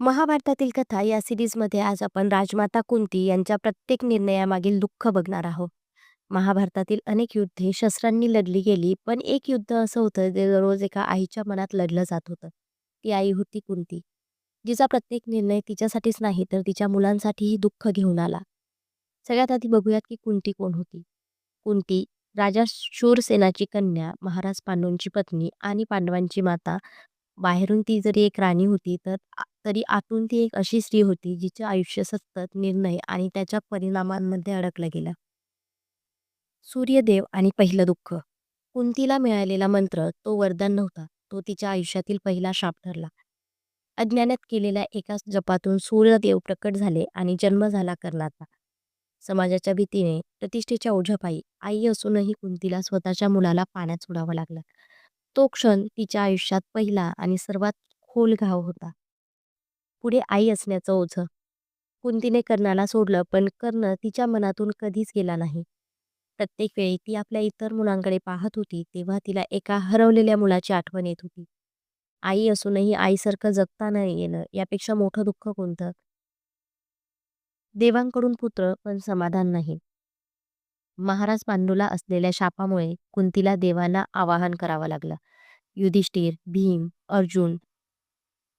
महाभारतातील कथा या सिरीजमध्ये आज आपण राजमाता कुंती यांच्या प्रत्येक निर्णयामागील दुःख बघणार आहोत. महाभारतातील अनेक युद्धे शस्त्रांनी लढली गेली, पण एक युद्ध असं होतं जे दररोज एका आईच्या मनात लढलं जात होतं. ती आई होती कुंती, जिचा प्रत्येक निर्णय तिच्यासाठीच नाही तर तिच्या मुलांसाठीही दुःख घेऊन आला. सगळ्यात आधी बघूयात की कुंती कोण होती. कुंती राजा शूरसेनाची कन्या, महाराज पांडूंची पत्नी आणि पांडवांची माता. बाहेरून ती जरी एक राणी होती, तर तरी आतून ती एक अशी स्त्री होती, जिचे आयुष्य सतत निर्णय आणि त्याच्या परिणामांमध्ये अडकलं गेलं. सूर्यदेव आणि पहिलं दुःख. कुंतीला मिळालेला मंत्र तो वरदान नव्हता, तो तिच्या आयुष्यातील पहिला शाप ठरला. अज्ञानात केलेल्या एका जपातून सूर्यदेव प्रकट झाले आणि जन्म झाला कर्णाचा. समाजाच्या भीतीने, प्रतिष्ठेच्या ओझ्यापायी आई असूनही कुंतीला स्वतःच्या मुलाला पाण्यात सोडावं लागलं. तो क्षण तिच्या आयुष्यात पहिला आणि सर्वात खोल घाव होता. पुढे आई असण्याचं ओझं. कुंतीने कर्णाला सोडलं, पण कर्ण तिच्या मनातून कधीच गेला नाही. प्रत्येक वेळी ती आपल्या इतर मुलांकडे पाहत होती, तेव्हा तिला एका हरवलेल्या मुलाची आठवण येत होती. आई असूनही आईसारखं जगता न येणं यापेक्षा मोठं दुःख कोणतं? देवांकडून पुत्र पण समाधान नाही. महाराज पांडूला असलेल्या शापामुळे कुंतीला देवांना आवाहन करावं लागलं. युधिष्ठिर, भीम, अर्जुन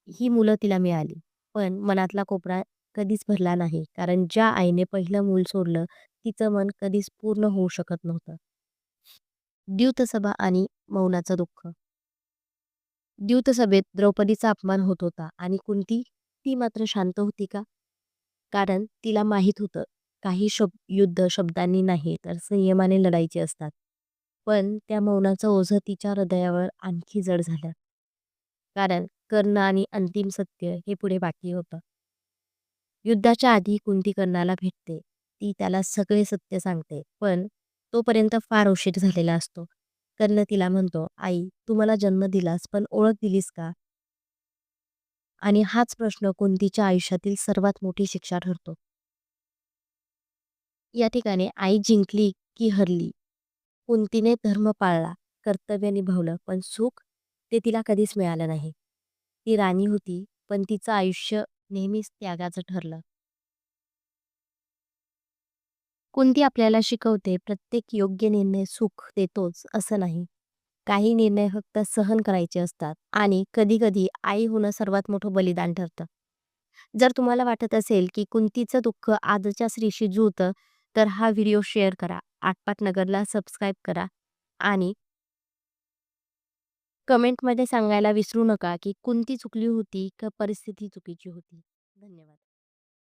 ही मुलं तिला मिळाली. पण मनातला कोपरा कधीच भरला नाही, कारण ज्या आईने पहिलं मूल सोडलं, तिचं मन कधीच पूर्ण होऊ शकत नव्हतं. द्यूतसभा आणि मौनाचं दुःख. द्यूतसभेत द्रौपदीचा अपमान होत होता आणि कुंती, ती मात्र शांत होती का? कारण तिला माहीत होतं, काही युद्ध शब्दांनी नाही तर संयमाने लढायचे असतात. पण त्या मौनाचं ओझं तिच्या हृदयावर आणखी जड झालं. कारण कर्ण आणि अंतिम सत्य हे पुढे बाकी होतं. युद्धाच्या आधी कुंती कर्णाला भेटते. ती त्याला सगळे सत्य सांगते, पण तोपर्यंत फार उशीर झालेला असतो. कर्ण तिला म्हणतो, आई तू मला जन्म दिलास, पण ओळख दिलीस का? आणि हाच प्रश्न कुंतीच्या आयुष्यातील सर्वात मोठी शिक्षा ठरतो. या ठिकाणी आई जिंकली की हरली? कुंतीने धर्म पाळला, कर्तव्य निभावलं, पण सुख ते तिला कधीच मिळालं नाही. ती राणी होती, पण तिचं आयुष्य नेहमीच त्यागाचं ठरलं. कुंती आपल्याला शिकवते, प्रत्येक योग्य निर्णय सुख देतोच असं नाही. काही निर्णय फक्त सहन करायचे असतात आणि कधी-कधी आई होणं सर्वात मोठं बलिदान ठरतं. जर तुम्हाला वाटत असेल की कुंतीचं दुःख आजच्या स्त्रीशी जुळतं, तर हा व्हिडिओ शेअर करा, आटपाट नगरला सबस्क्राईब करा आणि कमेंटमध्ये सांगायला विसरू नका की कुंती चुकली होती का परिस्थिती चुकीची होती. धन्यवाद.